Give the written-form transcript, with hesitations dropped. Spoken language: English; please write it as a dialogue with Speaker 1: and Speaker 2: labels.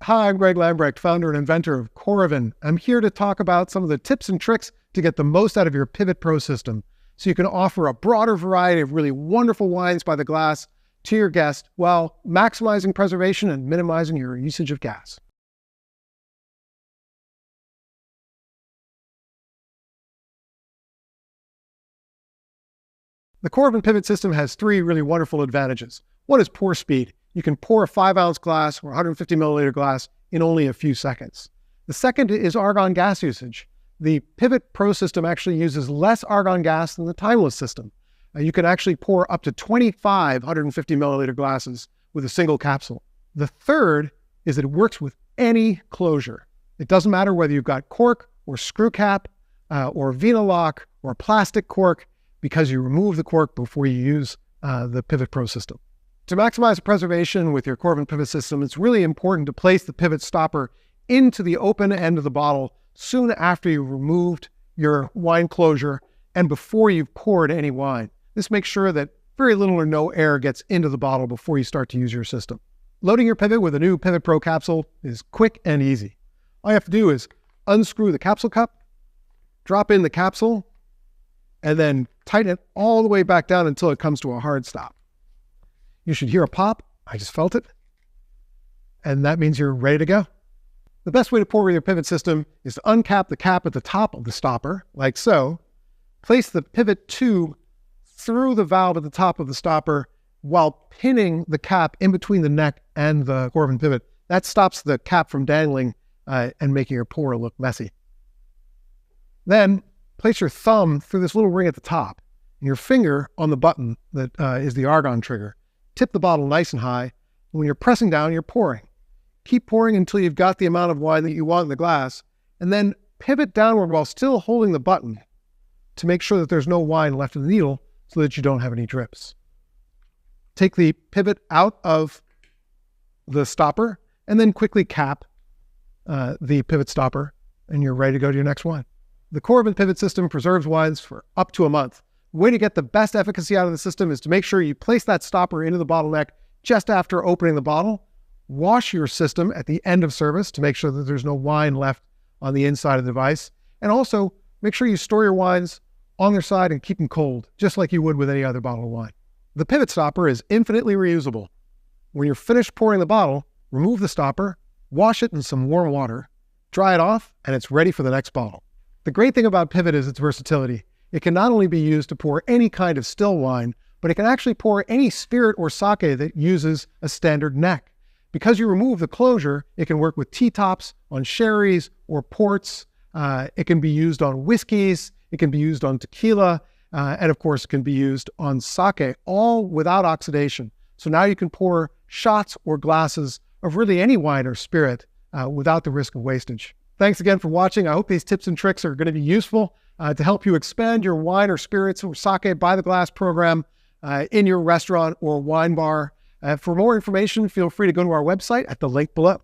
Speaker 1: Hi, I'm Greg Lambrecht, founder and inventor of Coravin. I'm here to talk about some of the tips and tricks to get the most out of your Pivot Pro system so you can offer a broader variety of really wonderful wines by the glass to your guest while maximizing preservation and minimizing your usage of gas. The Coravin Pivot system has three really wonderful advantages. One is pour speed. You can pour a 5-ounce glass or 150 milliliter glass in only a few seconds. The second is argon gas usage. The Pivot Pro system actually uses less argon gas than the timeless system. You can actually pour up to 25 150 milliliter glasses with a single capsule. The third is that it works with any closure. It doesn't matter whether you've got cork or screw cap or Vinegar or plastic cork, because you remove the cork before you use the Pivot Pro system. To maximize preservation with your Coravin Pivot system, it's really important to place the pivot stopper into the open end of the bottle soon after you've removed your wine closure and before you've poured any wine. This makes sure that very little or no air gets into the bottle before you start to use your system. Loading your pivot with a new Pivot Pro capsule is quick and easy. All you have to do is unscrew the capsule cup, drop in the capsule, and then tighten it all the way back down until it comes to a hard stop. You should hear a pop. I just felt it. And that means you're ready to go. The best way to pour with your pivot system is to uncap the cap at the top of the stopper, like so. Place the pivot tube through the valve at the top of the stopper while pinning the cap in between the neck and the Coravin pivot. That stops the cap from dangling and making your pour look messy. Then place your thumb through this little ring at the top and your finger on the button that is the argon trigger. Tip the bottle nice and high. And when you're pressing down, you're pouring. Keep pouring until you've got the amount of wine that you want in the glass, and then pivot downward while still holding the button to make sure that there's no wine left in the needle so that you don't have any drips. Take the pivot out of the stopper and then quickly cap the pivot stopper, and you're ready to go to your next wine. The Coravin Pivot system preserves wines for up to a month. The way to get the best efficacy out of the system is to make sure you place that stopper into the bottleneck just after opening the bottle. Wash your system at the end of service to make sure that there's no wine left on the inside of the device. And also make sure you store your wines on their side and keep them cold, just like you would with any other bottle of wine. The pivot stopper is infinitely reusable. When you're finished pouring the bottle, remove the stopper, wash it in some warm water, dry it off, and it's ready for the next bottle. The great thing about Pivot is its versatility. It can not only be used to pour any kind of still wine, but it can actually pour any spirit or sake that uses a standard neck. Because you remove the closure, it can work with T-tops, on sherries or ports. It can be used on whiskeys. It can be used on tequila. And of course, it can be used on sake, all without oxidation. So now you can pour shots or glasses of really any wine or spirit without the risk of wastage. Thanks again for watching. I hope these tips and tricks are going to be useful to help you expand your wine or spirits or sake by the glass program in your restaurant or wine bar. For more information, feel free to go to our website at the link below.